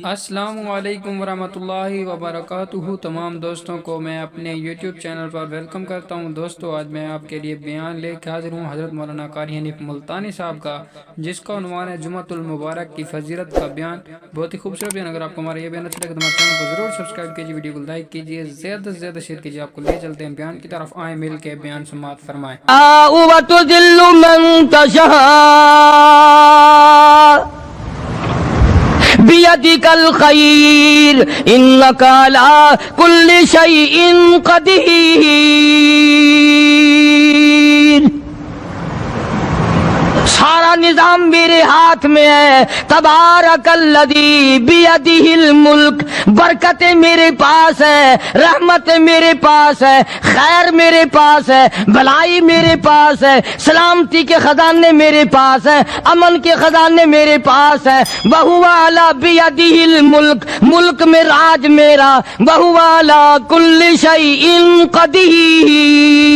السلام علیکم ورحمۃ اللہ وبرکاتہ۔ تمام دوستوں کو میں اپنے یوٹیوب چینل پر ویلکم کرتا ہوں۔ دوستو، آج میں آپ کے لیے بیان لے کے حاضر ہوں حضرت مولانا قاری حنیف ملتانی صاحب کا، جس کا عنوان ہے جمعۃ المبارک کی فضیلت کا بیان۔ بہت ہی خوبصورت بیان۔ اگر آپ کو ہمارا یہ بیان اچھا لگے تو ہمارے چینل کو ضرور سبسکرائب کیجیے، ویڈیو کو لائک کیجیے، زیادہ سے زیادہ شیئر کیجیے۔ آپ کو لے چلتے ہیں بیان کی طرف، آئیں مل کے بیان سماعت فرمائیں۔ وتذل من تشاء بیدک الخیر انک علی کل شیء قدیر۔ سارا نظام میرے ہاتھ میں ہے۔ تبارک الذی بیدہ الملک، برکتیں میرے پاس ہے، رحمت میرے پاس ہے، خیر میرے پاس ہے، بھلائی میرے پاس ہے، سلامتی کے خزانے میرے پاس ہے، امن کے خزانے میرے پاس ہے۔ وہو علی بیدہ الملک، ملک میں راج میرا، وہو علی کل شیء قدیر۔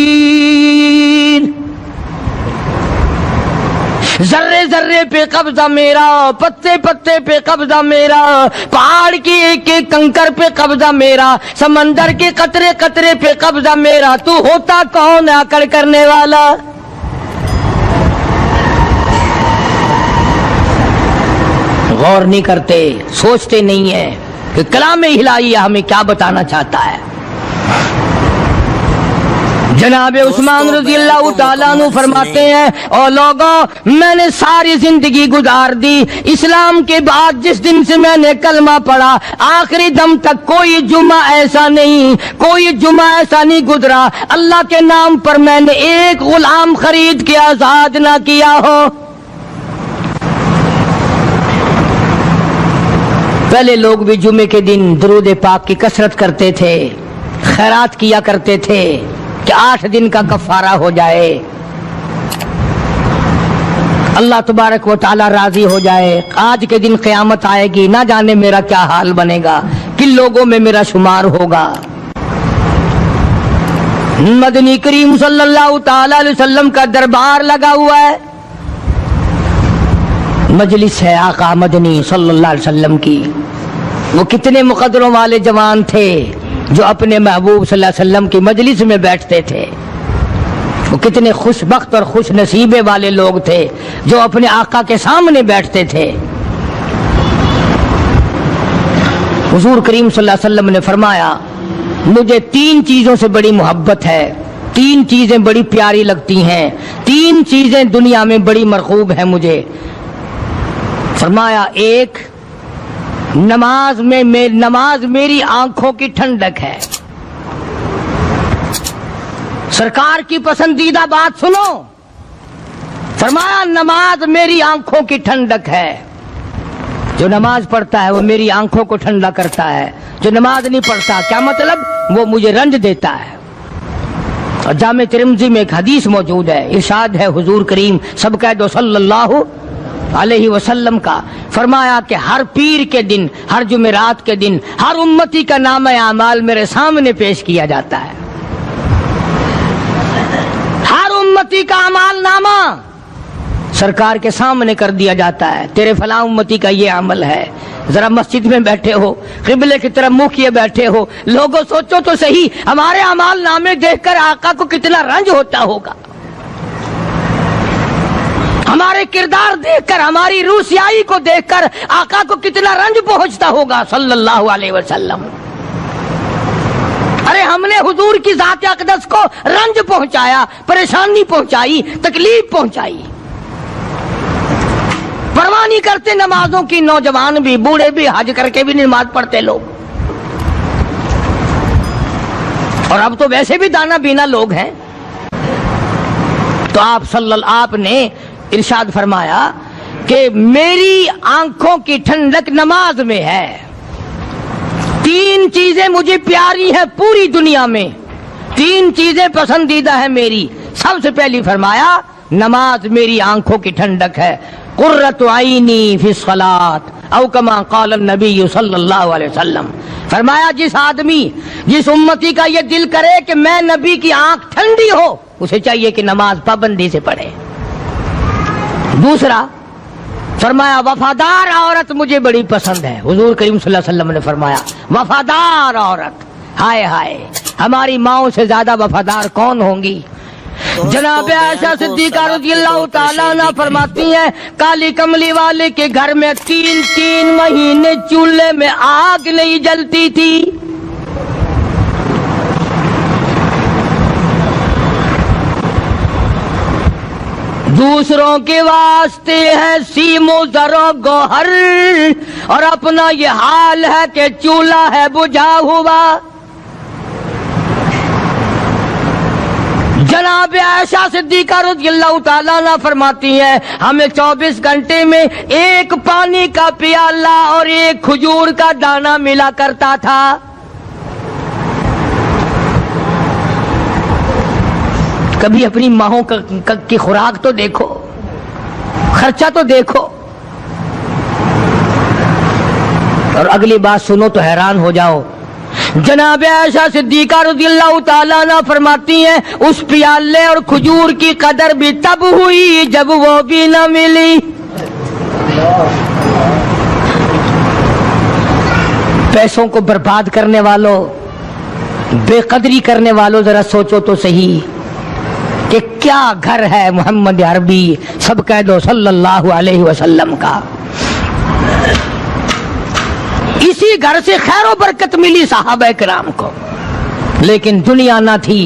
ذرے ذرے پہ قبضہ میرا، پتے پتے پہ قبضہ میرا، پہاڑ کی ایک ایک کنکر پہ قبضہ میرا، سمندر کے قطرے قطرے پہ قبضہ میرا۔ تو ہوتا کون ہے اکڑ کرنے والا؟ غور نہیں کرتے، سوچتے نہیں ہیں کہ کلام الہی ہمیں کیا بتانا چاہتا ہے۔ جناب عثمان رضی اللہ تعالیٰ عنہ فرماتے ہیں، اور لوگوں، میں نے ساری زندگی گزار دی، اسلام کے بعد جس دن سے میں نے کلمہ پڑھا آخری دم تک کوئی جمعہ ایسا نہیں، کوئی جمعہ ایسا نہیں گزرا اللہ کے نام پر میں نے ایک غلام خرید کے آزاد نہ کیا ہو۔ پہلے لوگ بھی جمعے کے دن درود پاک کی کثرت کرتے تھے، خیرات کیا کرتے تھے کہ 8 دن کا کفارہ ہو جائے، اللہ تبارک و تعالی راضی ہو جائے۔ آج کے دن قیامت آئے گی، نہ جانے میرا کیا حال بنے گا، کن لوگوں میں میرا شمار ہوگا۔ مدنی کریم صلی اللہ تعالی علیہ وسلم کا دربار لگا ہوا ہے، مجلس ہے آقا مدنی صلی اللہ علیہ وسلم کی۔ وہ کتنے مقدروں والے جوان تھے جو اپنے محبوب صلی اللہ علیہ وسلم کی مجلس میں بیٹھتے تھے، وہ کتنے خوش بخت اور خوش نصیبے والے لوگ تھے جو اپنے آقا کے سامنے بیٹھتے تھے۔ حضور کریم صلی اللہ علیہ وسلم نے فرمایا، مجھے 3 چیزوں سے بڑی محبت ہے، 3 چیزیں بڑی پیاری لگتی ہیں، 3 چیزیں دنیا میں بڑی مرغوب ہیں مجھے۔ فرمایا، ایک، نماز میری آنکھوں کی ٹھنڈک ہے۔ سرکار کی پسندیدہ بات سنو، فرمایا نماز میری آنکھوں کی ٹھنڈک ہے۔ جو نماز پڑھتا ہے وہ میری آنکھوں کو ٹھنڈا کرتا ہے، جو نماز نہیں پڑھتا کیا مطلب؟ وہ مجھے رنج دیتا ہے۔ اور جامع ترمذی میں ایک حدیث موجود ہے، ارشاد ہے حضور کریم سب کہہ دو صلی اللہ علیہ وسلم کا، فرمایا کہ ہر پیر کے دن، ہر جمعرات کے دن ہر امتی کا نامہ اعمال میرے سامنے پیش کیا جاتا ہے۔ ہر امتی کا اعمال نامہ سرکار کے سامنے کر دیا جاتا ہے، تیرے فلاں امتی کا یہ عمل ہے۔ ذرا مسجد میں بیٹھے ہو، قبلے کی طرف منہ کیے بیٹھے ہو، لوگوں سوچو تو صحیح، ہمارے اعمال نامے دیکھ کر آقا کو کتنا رنج ہوتا ہوگا، ہمارے کردار دیکھ کر، ہماری روسیائی کو دیکھ کر آقا کو کتنا رنج پہنچتا ہوگا صلی اللہ علیہ وسلم۔ ارے ہم نے حضور کی ذات اقدس کو رنج پہنچایا، پریشانی پہنچائی، تکلیف پہنچائی، پرواہ نہیں کرتے نمازوں کی، نوجوان بھی، بوڑھے بھی، حج کر کے بھی نماز پڑھتے لوگ، اور اب تو ویسے بھی دانا بینا لوگ ہیں۔ تو آپ نے ارشاد فرمایا کہ میری آنکھوں کی ٹھنڈک نماز میں ہے۔ 3 چیزیں مجھے پیاری ہیں پوری دنیا میں، 3 چیزیں پسندیدہ ہیں میری۔ سب سے پہلی فرمایا نماز میری آنکھوں کی ٹھنڈک ہے، قرۃ عینی فی الصلاۃ او کما قال النبی صلی اللہ علیہ وسلم۔ فرمایا جس آدمی، جس امتی کا یہ دل کرے کہ میں نبی کی آنکھ ٹھنڈی ہو، اسے چاہیے کہ نماز پابندی سے پڑھے۔ دوسرا، فرمایا وفادار عورت مجھے بڑی پسند ہے. حضور کریم صلی اللہ علیہ وسلم نے فرمایا وفادار عورت, ہائے ہائے ہماری ماؤں سے زیادہ وفادار کون ہوں گی. جناب عائشہ صدیقہ رضی اللہ تعالیٰ عنہ فرماتی ہیں کالی کملی والے کے گھر میں 3 مہینے چولہے میں آگ نہیں جلتی تھی. دوسروں کے واسطے ہے سیم و زر و گوہر, اور اپنا یہ حال ہے کہ چولہا ہے بجھا ہوا. جناب عائشہ صدیقہ رضی اللہ تعالیٰ عنہ فرماتی ہیں ہمیں 24 گھنٹے میں ایک پانی کا پیالہ اور ایک کھجور کا دانہ ملا کرتا تھا. کبھی اپنی ماہوں کی خوراک تو دیکھو, خرچہ تو دیکھو. اور اگلی بات سنو تو حیران ہو جاؤ. جناب عائشہ صدیقہ رضی اللہ تعالیٰ عنہ فرماتی ہیں اس پیالے اور کھجور کی قدر بھی تب ہوئی جب وہ بھی نہ ملی. پیسوں کو برباد کرنے والوں, بے قدری کرنے والوں, ذرا سوچو تو صحیح کہ کیا گھر ہے محمد عربی, سب کہہ دو صلی اللہ علیہ وسلم کا. اسی گھر سے خیر و برکت ملی صحابہ کرام کو, لیکن دنیا نہ تھی,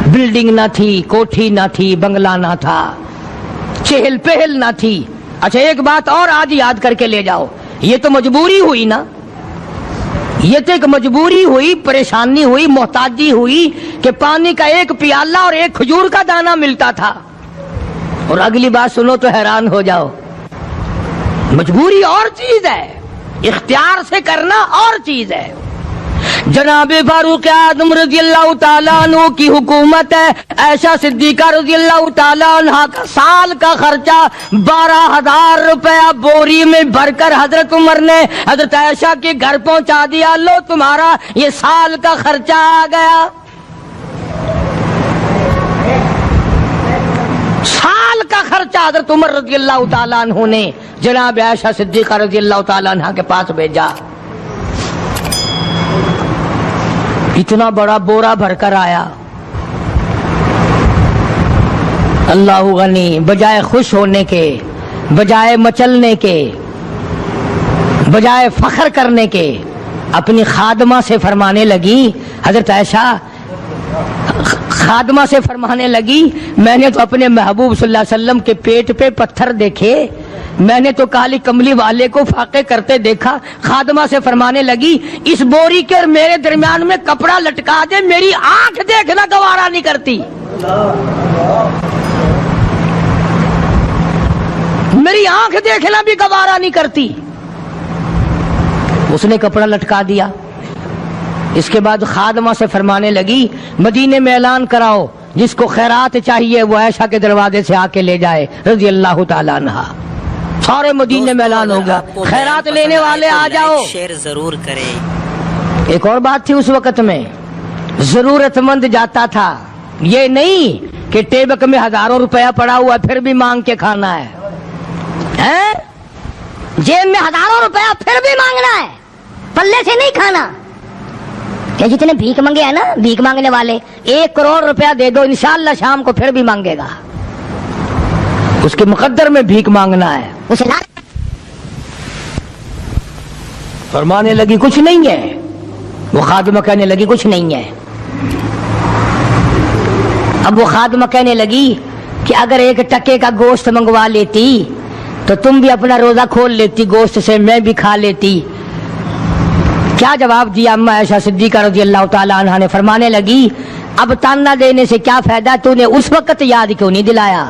بلڈنگ نہ تھی, کوٹھی نہ تھی, بنگلہ نہ تھا, چہل پہل نہ تھی. اچھا ایک بات اور آج یاد کر کے لے جاؤ, یہ تو مجبوری ہوئی نا, یہ تو ایک مجبوری ہوئی, پریشانی ہوئی, محتاجی ہوئی کہ پانی کا ایک پیالہ اور ایک کھجور کا دانہ ملتا تھا. اور اگلی بات سنو تو حیران ہو جاؤ, مجبوری اور چیز ہے, اختیار سے کرنا اور چیز ہے. جناب فاروق اعظم رضی اللہ تعالیٰ عنہ کی حکومت ہے. عائشہ صدیقہ رضی اللہ تعالیٰ عنہ کا سال کا خرچہ 12,000 روپیہ بوری میں بھر کر حضرت عمر نے حضرت عائشہ کے گھر پہنچا دیا. لو تمہارا یہ سال کا خرچہ آ گیا. سال کا خرچہ حضرت عمر رضی اللہ تعالیٰ عنہ نے جناب عائشہ صدیقہ رضی اللہ تعالیٰ عنہ کے پاس بھیجا. اتنا بڑا بورا بھر کر آیا. اللہ غنی, بجائے خوش ہونے کے, بجائے مچلنے کے, بجائے فخر کرنے کے, اپنی خادمہ سے فرمانے لگی, حضرت عائشہ خادمہ سے فرمانے لگی میں نے تو اپنے محبوب صلی اللہ علیہ وسلم کے پیٹ پہ پتھر دیکھے, میں نے تو کالی کملی والے کو فاقے کرتے دیکھا. خادمہ سے فرمانے لگی اس بوری کے اور میرے درمیان میں کپڑا لٹکا دے, میری آنکھ دیکھنا گوارا نہیں کرتی, میری آنکھ دیکھنا بھی گوارا نہیں کرتی. اس نے کپڑا لٹکا دیا. اس کے بعد خادمہ سے فرمانے لگی مدینے میں اعلان کراؤ جس کو خیرات چاہیے وہ عائشہ کے دروازے سے آ کے لے جائے رضی اللہ تعالیٰ عنہ. سارے مدینے میں اعلان ہوگا خیرات لینے والے آ جاؤ. شیئر ضرور کریں. ایک اور بات تھی اس وقت میں, ضرورت مند جاتا تھا, یہ نہیں کہ ٹیبک میں ہزاروں روپیہ پڑا ہوا پھر بھی مانگ کے کھانا ہے, جیب میں ہزاروں روپیہ پھر بھی مانگنا ہے, پلے سے نہیں کھانا. کہ جتنے بھیک مانگے ہیں نا, بھیک مانگنے والے 1 کروڑ روپیہ دے دو انشاءاللہ شام کو پھر بھی مانگے گا. اس کے مقدر میں بھیک مانگنا ہے. اسے فرمانے لگی کچھ نہیں ہے. وہ خادمہ کہنے لگی کچھ نہیں ہے. اب وہ خادمہ کہنے لگی کہ اگر 1 ٹکے کا گوشت منگوا لیتی تو تم بھی اپنا روزہ کھول لیتی گوشت سے, میں بھی کھا لیتی. کیا جواب دیا اما عائشہ صدیقہ رضی اللہ تعالیٰ عنہ نے؟ فرمانے لگی اب تانا دینے سے کیا فائدہ, تو نے اس وقت یاد کیوں نہیں دلایا؟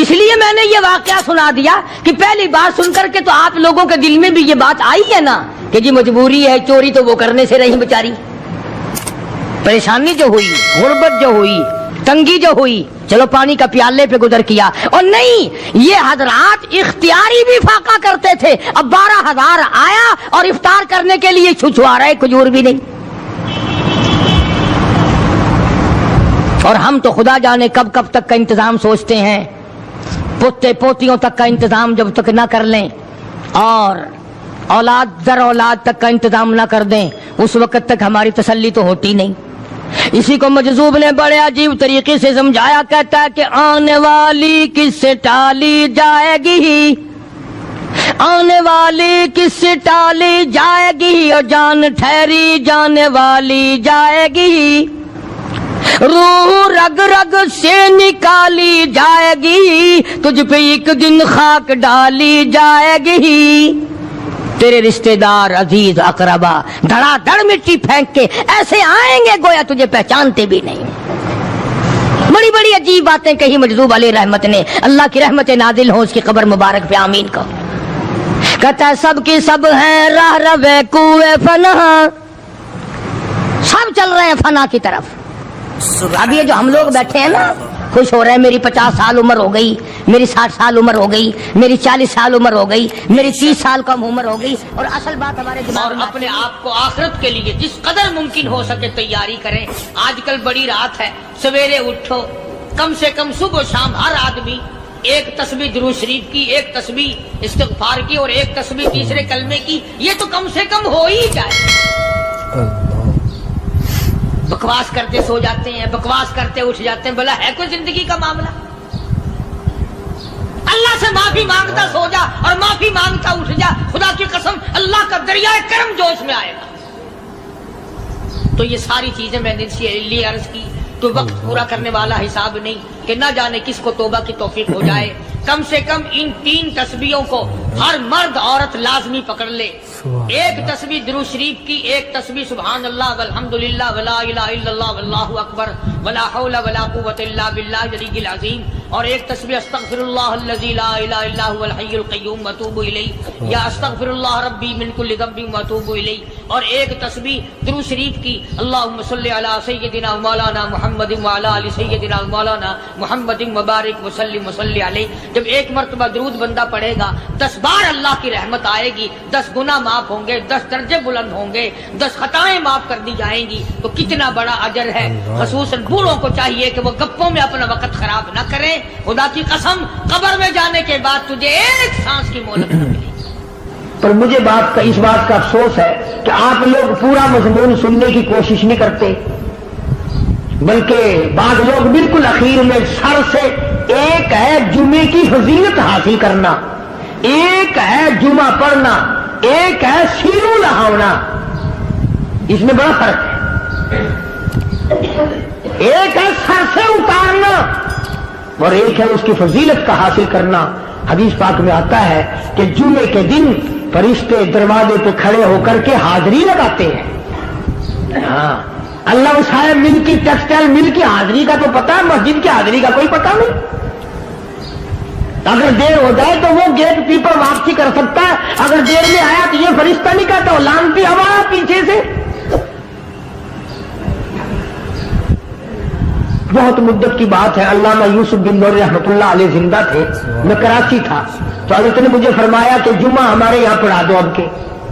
اس لیے میں نے یہ واقعہ سنا دیا کہ پہلی بات سن کر کے تو آپ لوگوں کے دل میں بھی یہ بات آئی ہے نا کہ جی مجبوری ہے, چوری تو وہ کرنے سے رہی بیچاری. پریشانی جو ہوئی, غربت جو ہوئی, تنگی جو ہوئی, چلو پانی کا پیالے پہ گزر کیا. اور نہیں, یہ حضرات اختیاری بھی فاقہ کرتے تھے. اب 12,000 آیا اور افطار کرنے کے لیے چھچھوا رہے, کھجور بھی نہیں. اور ہم تو خدا جانے کب کب تک کا انتظام سوچتے ہیں، پوتے پوتیوں تک کا انتظام جب تک نہ کر لیں اور اولاد در اولاد تک کا انتظام نہ کر دیں اس وقت تک ہماری تسلی تو ہوتی نہیں۔ اسی کو مجذوب نے بڑے عجیب طریقے سے سمجھایا، کہتا ہے کہ آنے والی کس سے ٹالی جائے گی، آنے والی کس سے ٹالی جائے گی، اور جان ٹھہری جانے والی جائے گی، روح رگ رگ سے نکالی جائے گی، تجھ پہ ایک دن خاک ڈالی جائے گی، تیرے رشتہ دار عزیز اقربا دھڑا دھڑ مٹی پھینک کے ایسے آئیں گے گویا تجھے پہچانتے بھی نہیں۔ بڑی بڑی عجیب باتیں کہی مجذوب علیہ رحمت نے، اللہ کی رحمت نازل ہو اس کی قبر مبارک پہ، آمین کو۔ کہتا ہے سب کی سب ہیں راہ روے کوئے فنا، سب چل رہے ہیں فنا کی طرف۔ اب یہ جو ہم لوگ بیٹھے ہیں نا خوش ہو رہے ہیں، میری 50 سال عمر ہو گئی، میری 60 سال عمر ہو گئی، میری 40 سال عمر ہو گئی، میری 30 سال کم عمر ہو گئی، اور اصل بات ہمارے دماغ میں اپنے آپ کو آخرت کے لیے جس قدر ممکن ہو سکے تیاری کریں۔ آج کل بڑی رات ہے، سویرے اٹھو، کم سے کم صبح و شام ہر آدمی ایک تسبیح درود شریف کی، ایک تسبیح استغفار کی، اور ایک تسبیح تیسرے کلمے کی، یہ تو کم سے کم ہو ہی جائے۔ بکواس کرتے سو جاتے ہیں، بکواس کرتے اٹھ جاتے ہیں، بھلا ہے کوئی زندگی کا معاملہ؟ اللہ سے معافی مانگتا سو جا اور معافی مانگتا اٹھ جا، خدا کی قسم اللہ کا دریائے کرم جوش میں آئے گا۔ تو یہ ساری چیزیں میں نے اس لیے عرض کی، تو وقت پورا کرنے والا حساب نہیں کہ نہ جانے کس کو توبہ کی توفیق ہو جائے۔ کم سے کم ان 3 تسبیحوں کو ہر مرد عورت لازمی پکڑ لے، ایک تسبیح درود شریف کی، ایک تسبیح سبحان اللہ والحمدللہ ولا الہ الا اللہ واللہ اکبر ولا حول ولا قوۃ الا باللہ العلی العظیم، اور ایک تسبیح استغفر اللہ الذی لا الہ الا هو الحی القیوم واتوب الیہ، یا استغفر اللہ ربی من کل ذنب واتوب الیہ، اور ایک تسبیح درود شریف کی اللہم صلی علی سیدنا مولانا محمد وعلی آل سیدنا مولانا محمد مبارک وسلم وصلی علیہ۔ جب ایک مرتبہ درود بندہ پڑھے گا 10 بار اللہ کی رحمت آئے گی، 10 گناہ معاف ہوں گے، 10 درجے بلند ہوں گے، 10 خطائیں معاف کر دی جائیں گی، تو کتنا بڑا اجر ہے۔ خصوصاً بوڑھوں کو چاہیے کہ وہ گپوں میں اپنا وقت خراب نہ کریں۔ خدا کی قسم قبر میں جانے کے بعد تجھے ایک سانس کی مہلت نہ ملے گی۔ پر مجھے اس بات کا افسوس ہے کہ آپ لوگ پورا مضمون سننے کی کوشش نہیں کرتے، بلکہ بعض لوگ بالکل اخیر میں سر سے، ایک ہے جمعے کی فضیلت حاصل کرنا، ایک ہے جمعہ پڑھنا، ایک ہے سیروں لہاونا، اس میں بڑا فرق ہے۔ ایک ہے سر سے اتارنا اور ایک ہے اس کی فضیلت کا حاصل کرنا۔ حدیث پاک میں آتا ہے کہ جمعے کے دن فرشتے دروازے پہ کھڑے ہو کر کے حاضری لگاتے ہیں۔ ہاں، اللہ صاحب مل کی ٹیکسٹائل مل کی حاضری کا تو پتا ہے، مسجد کی حاضری کا کوئی پتا نہیں۔ اگر دیر ہو جائے تو وہ گیٹ کیپر واپسی کر سکتا ہے، اگر دیر میں آیا تو یہ فرشتہ نہیں کہتا، لانتی ہوا پیچھے سے۔ بہت مدت کی بات ہے، علامہ یوسف بن نور رحمۃ اللہ علیہ زندہ تھے، میں کراچی تھا، تو حضرت نے مجھے فرمایا کہ جمعہ ہمارے یہاں پڑھا دو اب کے۔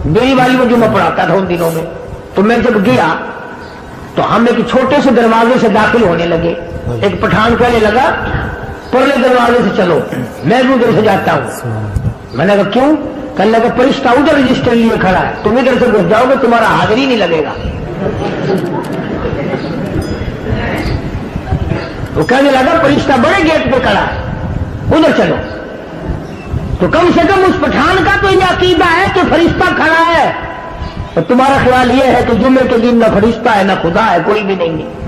میری والی وہ جمعہ پڑھاتا تھا ان دنوں میں، تو میں جب گیا تو ہم ایک چھوٹے سے دروازے سے داخل ہونے لگے۔ ایک پٹھان کہنے لگا پرلے دروازے سے چلو، میں بھی ادھر سے جاتا ہوں۔ میں نے کہا کیوں؟ کہنے لگا فرشتہ ادھر رجسٹر لیے کھڑا ہے، تم ادھر سے گھس جاؤ گے تمہارا حاضری نہیں لگے گا۔ وہ کہنے لگا فرشتہ بڑے گیٹ پہ کھڑا ہے، ادھر چلو۔ تو کم سے کم اس پٹھان کا تو یہ عقیدہ ہے کہ فرشتہ کھڑا ہے، اور تمہارا خیال یہ ہے کہ جمعے کے دن نہ فرشتہ ہے نہ خدا ہے، کوئی بھی نہیں ہے۔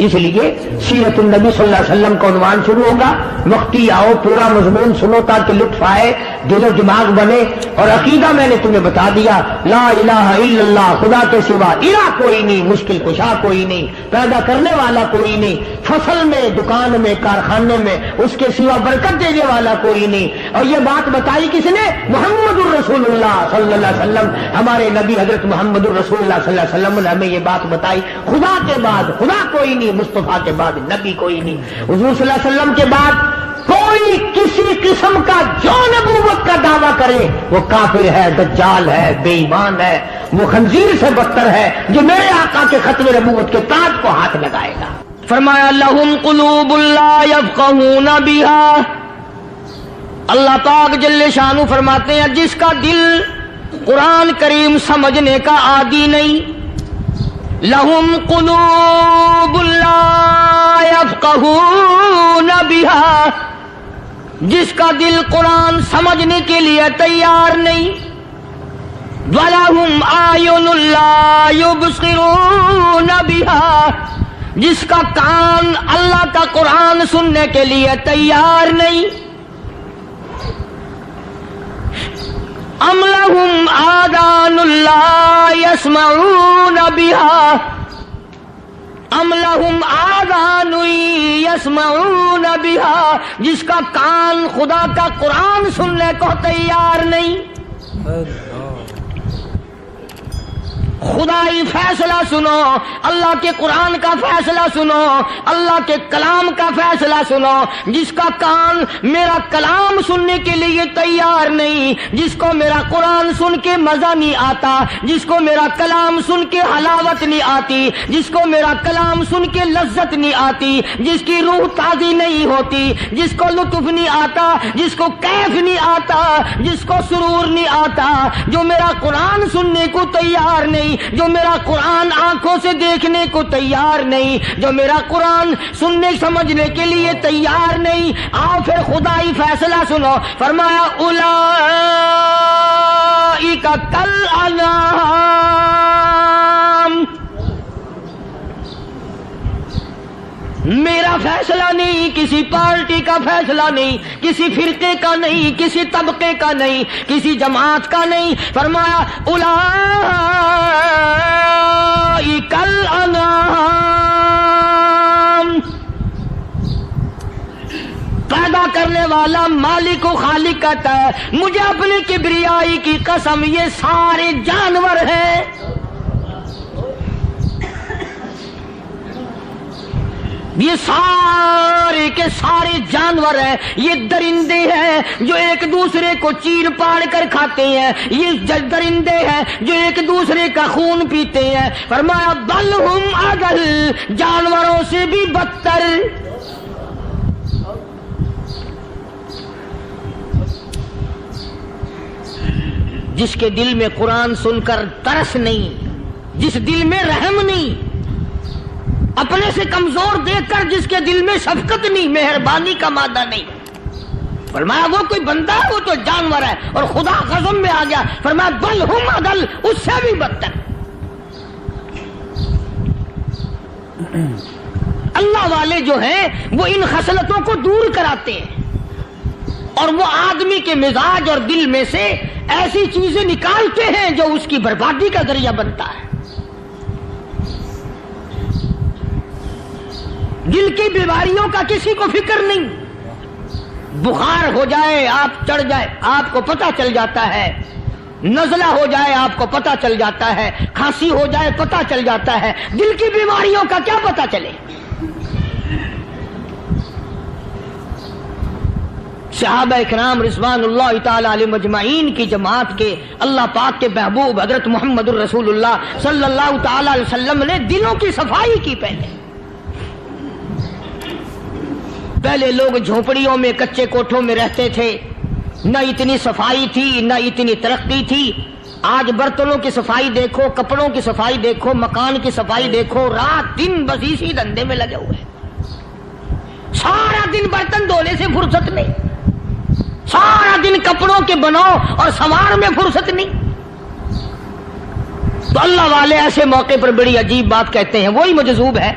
اس لیے سیرت النبی صلی اللہ علیہ وسلم کا عنوان شروع ہوگا، وقتی آؤ پورا مضمون سنو تاکہ لطف آئے، دل و دماغ بنے۔ اور عقیدہ میں نے تمہیں بتا دیا، لا الہ الا اللہ، خدا کے سوا الہ کوئی نہیں، مشکل کشا کوئی نہیں، پیدا کرنے والا کوئی نہیں، فصل میں، دکان میں، کارخانے میں اس کے سوا برکت دینے والا کوئی نہیں۔ اور یہ بات بتائی کس نے؟ محمد الرسول اللہ صلی اللہ علیہ وسلم، ہمارے نبی حضرت محمد الرسول اللہ صلی اللہ علیہ وسلم نے ہمیں یہ بات بتائی، خدا کے بعد خدا کوئی نہیں، مصطفیٰ کے بعد نبی کوئی نہیں، حضور صلی اللہ علیہ وسلم کے بعد کوئی کسی قسم کا جو نبوت کا دعویٰ کرے وہ کافر ہے، دجال ہے، بے ایمان ہے، وہ خنزیر سے بدتر ہے جو میرے آقا کے ختم نبوت کے تاج کو ہاتھ لگائے گا۔ فرمایا لہم قلوب لا یفقہون بہا، اللہ پاک جل شانہ فرماتے ہیں جس کا دل قرآن کریم سمجھنے کا عادی نہیں، لہم قلوب لا یفقہون بہا، جس کا دل قرآن سمجھنے کے لیے تیار نہیں، وَلَهُمْ أَعْيُنٌ لَا يُبْصِرُونَ بِهَا، جس کا کان اللہ کا قرآن سننے کے لیے تیار نہیں، أَمْ لَهُمْ آذَانٌ لَا يَسْمَعُونَ بِهَا، أَمْ لَهُمْ آذَانٌ يَسْمَعُونَ بِهَا، جس کا کان خدا کا قرآن سننے کو تیار نہیں۔ خدائی فیصلہ سنو، اللہ کے قرآن کا فیصلہ سنو، اللہ کے کلام کا فیصلہ سنو، جس کا کان میرا کلام سننے کے لیے تیار نہیں، جس کو میرا قرآن سن کے مزہ نہیں آتا، جس کو میرا کلام سن کے حلاوت نہیں آتی، جس کو میرا کلام سن کے لذت نہیں آتی، جس کی روح تازی نہیں ہوتی، جس کو لطف نہیں آتا، جس کو کیف نہیں آتا، جس کو سرور نہیں آتا، جو میرا قرآن سننے کو تیار نہیں، جو میرا قرآن آنکھوں سے دیکھنے کو تیار نہیں، جو میرا قرآن سننے سمجھنے کے لیے تیار نہیں، آؤ پھر خدائی فیصلہ سنو، فرمایا اولئک کالانعام، میرا فیصلہ نہیں، کسی پارٹی کا فیصلہ نہیں، کسی فرقے کا نہیں، کسی طبقے کا نہیں، کسی جماعت کا نہیں، فرمایا اولئک الانعام، پیدا کرنے والا مالک و خالق کہتا ہے مجھے اپنی کبریائی کی قسم یہ سارے جانور ہیں، یہ سارے کے سارے جانور ہیں، یہ درندے ہیں جو ایک دوسرے کو چیر پاڑ کر کھاتے ہیں، یہ درندے ہیں جو ایک دوسرے کا خون پیتے ہیں، فرمایا بل ہم اضل، جانوروں سے بھی بدتر۔ جس کے دل میں قرآن سن کر ترس نہیں، جس دل میں رحم نہیں، اپنے سے کمزور دیکھ کر جس کے دل میں شفقت نہیں، مہربانی کا مادہ نہیں، فرمایا وہ کوئی بندہ ہے، وہ تو جانور ہے، اور خدا غضب میں آ گیا، فرمایا بل ہم اضل، اس سے بھی بدتر۔ اللہ والے جو ہیں وہ ان خصلتوں کو دور کراتے ہیں، اور وہ آدمی کے مزاج اور دل میں سے ایسی چیزیں نکالتے ہیں جو اس کی بربادی کا ذریعہ بنتا ہے۔ دل کی بیماریوں کا کسی کو فکر نہیں، بخار ہو جائے آپ چڑھ جائے آپ کو پتہ چل جاتا ہے، نزلہ ہو جائے آپ کو پتہ چل جاتا ہے، کھانسی ہو جائے پتہ چل جاتا ہے، دل کی بیماریوں کا کیا پتہ چلے؟ صحابہ اکرام رضوان اللہ تعالی علیہم اجمعین کی جماعت کے اللہ پاک کے محبوب حضرت محمد الرسول اللہ صلی اللہ تعالی علیہ وسلم نے دلوں کی صفائی کی۔ پہلے لوگ جھونپڑیوں میں کچے کوٹھوں میں رہتے تھے، نہ اتنی صفائی تھی نہ اتنی ترقی تھی۔ آج برتنوں کی صفائی دیکھو، کپڑوں کی صفائی دیکھو، مکان کی صفائی دیکھو، رات دن بس اسی دھندے میں لگے ہوئے، سارا دن برتن دھونے سے فرصت نہیں، سارا دن کپڑوں کے بناؤ اور سنوار میں فرصت نہیں۔ تو اللہ والے ایسے موقع پر بڑی عجیب بات کہتے ہیں، وہی مجذوب ہے،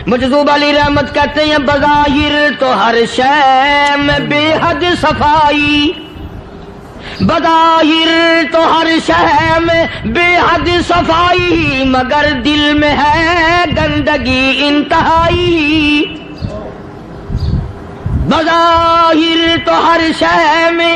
مجذوب علی رحمت کہتے ہیں بظاہر تو ہر شے میں بے حد صفائی، بظاہر تو ہر شے میں بے حد صفائی، مگر دل میں ہے گندگی انتہائی، بظاہر تو ہر شے میں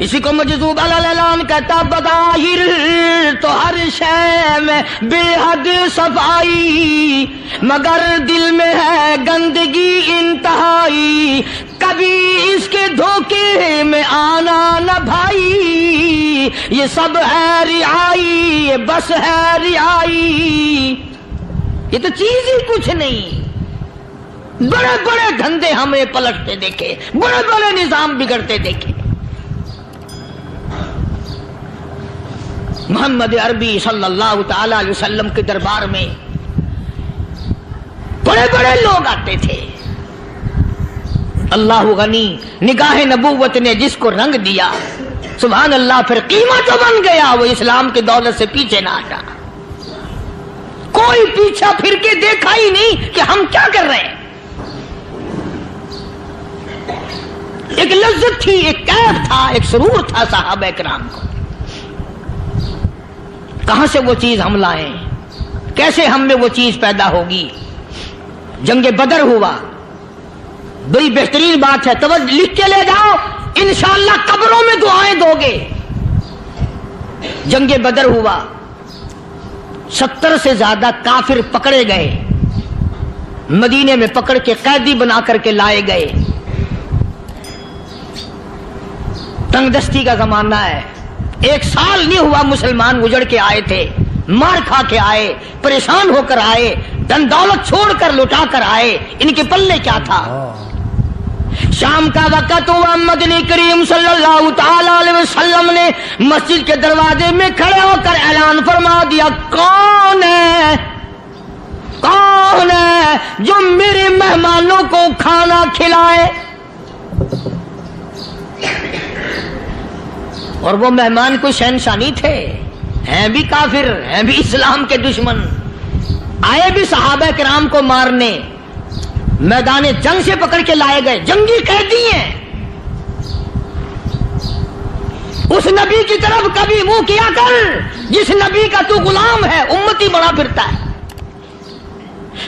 اسی کو مجذوب الالان کہتا بظاہر تو ہر شے میں بے حد صفائی، مگر دل میں ہے گندگی انتہائی، کبھی اس کے دھوکے میں آنا نہ بھائی، یہ سب ہے رعائی، یہ بس ہے رعائی، یہ تو چیز ہی کچھ نہیں۔ بڑے بڑے دھندے ہمیں پلٹتے دیکھے، بڑے بڑے نظام بگڑتے دیکھے۔ محمد عربی صلی اللہ تعالی علیہ وسلم کے دربار میں بڑے بڑے لوگ آتے تھے۔ اللہ غنی، نگاہ نبوت نے جس کو رنگ دیا، سبحان اللہ، پھر قیمت بن گیا، وہ اسلام کی دولت سے پیچھے نہ ہٹا۔ کوئی پیچھا پھر کے دیکھا ہی نہیں کہ ہم کیا کر رہے ہیں۔ ایک لذت تھی، ایک کیف تھا، ایک سرور تھا صحابہ کرام کو۔ کہاں سے وہ چیز ہم لائیں؟ کیسے ہم میں وہ چیز پیدا ہوگی؟ جنگ بدر ہوا، بڑی بہترین بات ہے، توجہ لکھ کے لے جاؤ، انشاءاللہ قبروں میں دعائیں دو گے۔ جنگ بدر ہوا، 70 سے زیادہ کافر پکڑے گئے، مدینے میں پکڑ کے قیدی بنا کر کے لائے گئے۔ تنگ دستی کا زمانہ ہے، 1 سال نہیں ہوا مسلمان اجڑ کے آئے تھے، مار کھا کے آئے، پریشان ہو کر آئے، دن دولت چھوڑ کر لٹا کر آئے، ان کے پلے کیا تھا؟ شام کا وقت ہوا، مدنی کریم صلی اللہ تعالی علیہ وسلم نے مسجد کے دروازے میں کھڑے ہو کر اعلان فرما دیا، کون ہے، کون ہے جو میرے مہمانوں کو کھانا کھلائے؟ اور وہ مہمان کوئی شہنشاہ نہیں تھے، ہیں بھی کافر، ہیں بھی اسلام کے دشمن، آئے بھی صحابہ کرام کو مارنے، میدان جنگ سے پکڑ کے لائے گئے، جنگی قیدی ہیں۔ اس نبی کی طرف کبھی منہ کیا کر جس نبی کا تو غلام ہے، امتی بڑا پھرتا ہے۔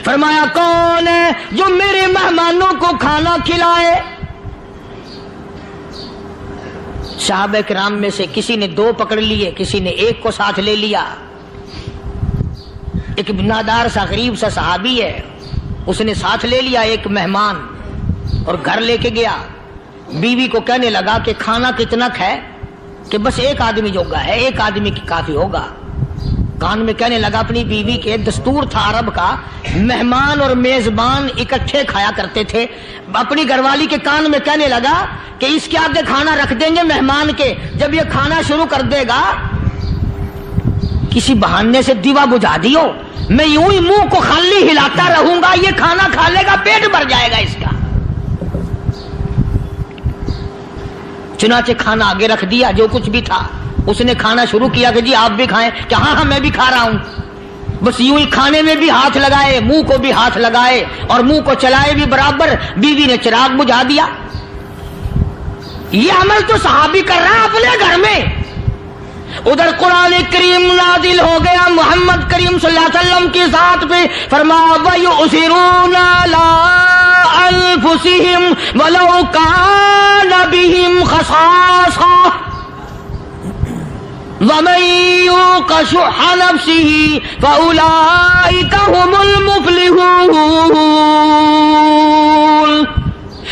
فرمایا کون ہے جو میرے مہمانوں کو کھانا کھلائے؟ صحابہ کرام میں سے کسی نے 2 پکڑ لیے، کسی نے 1 کو ساتھ لے لیا۔ ایک بنادار سا غریب سا صحابی ہے، اس نے ساتھ لے لیا ایک مہمان اور گھر لے کے گیا۔ بیوی کو کہنے لگا کہ کھانا کتنا ہے، کہ بس 1 آدمی جوگا ہے، 1 آدمی کی کافی ہوگا۔ کان میں کہنے لگا اپنی بیوی کے، دستور تھا عرب کا، مہمان اور میزبان اکٹھے کھایا کرتے تھے۔ اپنی گھر والی کے کان میں کہنے لگا کہ اس کے آگے کھانا رکھ دیں گے مہمان کے، جب یہ کھانا شروع کر دے گا کسی بہانے سے دیوا بجھا دیو، میں یوں ہی منہ کو خالی ہلاتا رہوں گا، یہ کھانا کھا لے گا، پیٹ بھر جائے گا اس کا۔ چنانچہ کھانا آگے رکھ دیا، جو کچھ بھی تھا، اس نے کھانا شروع کیا کہ جی آپ بھی کھائیں، کہ ہاں ہاں میں بھی کھا رہا ہوں۔ بس یوں ہی کھانے میں بھی ہاتھ لگائے، منہ کو بھی ہاتھ لگائے اور منہ کو چلائے بھی برابر۔ بیوی نے چراغ بجھا دیا۔ یہ عمل تو صحابی کر رہا ہے اپنے گھر میں۔ ادھر قرآن کریم نازل ہو گیا محمد کریم صلی اللہ علیہ وسلم کی ذات پہ، فرمایا وَيُؤْثِرُونَ عَلَىٰ أَنفُسِهِمْ وَلَوْ كَانَ بِهِمْ خَصَاصَةٌ وَمَن يُوقَ شُحَّ نَفْسِهِ فَأُولَٰئِكَ هُمُ الْمُفْلِحُونَ۔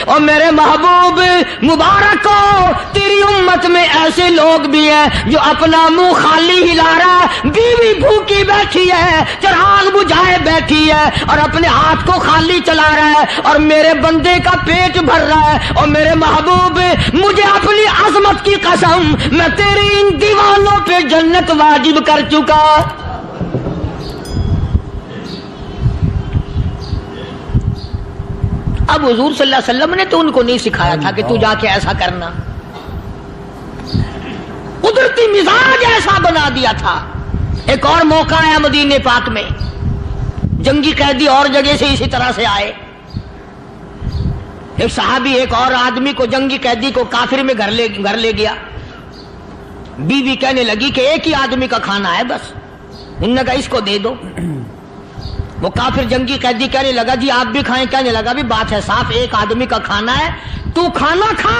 اور میرے محبوب مبارک ہو، تیری امت میں ایسے لوگ بھی ہیں جو اپنا منہ خالی ہلا رہا ہے، بیوی بھوکی بیٹھی ہے، چراغ بجھائے بیٹھی ہے اور اپنے ہاتھ کو خالی چلا رہا ہے، اور میرے بندے کا پیٹ بھر رہا ہے۔ اور میرے محبوب، مجھے اپنی عظمت کی قسم، میں تیرے ان دیوانوں پہ جنت واجب کر چکا۔ اب حضور صلی اللہ علیہ وسلم نے تو ان کو نہیں سکھایا تھا کہ تو جا کے ایسا کرنا، قدرتی مزاج ایسا بنا دیا تھا۔ ایک اور موقع آیا مدینے پاک میں، جنگی قیدی اور جگہ سے اسی طرح سے آئے۔ ایک صحابی ایک اور آدمی کو، جنگی قیدی کو کافر میں گھر لے گیا۔ بیوی کہنے لگی کہ 1 ہی آدمی کا کھانا ہے بس، انہوں نے کہا اس کو دے دو۔ وہ کافر جنگی قیدی کہنے لگا جی آپ بھی کھائیں، کہنے لگا بھی بات ہے صاف، 1 آدمی کا کھانا ہے، تو کھانا کھا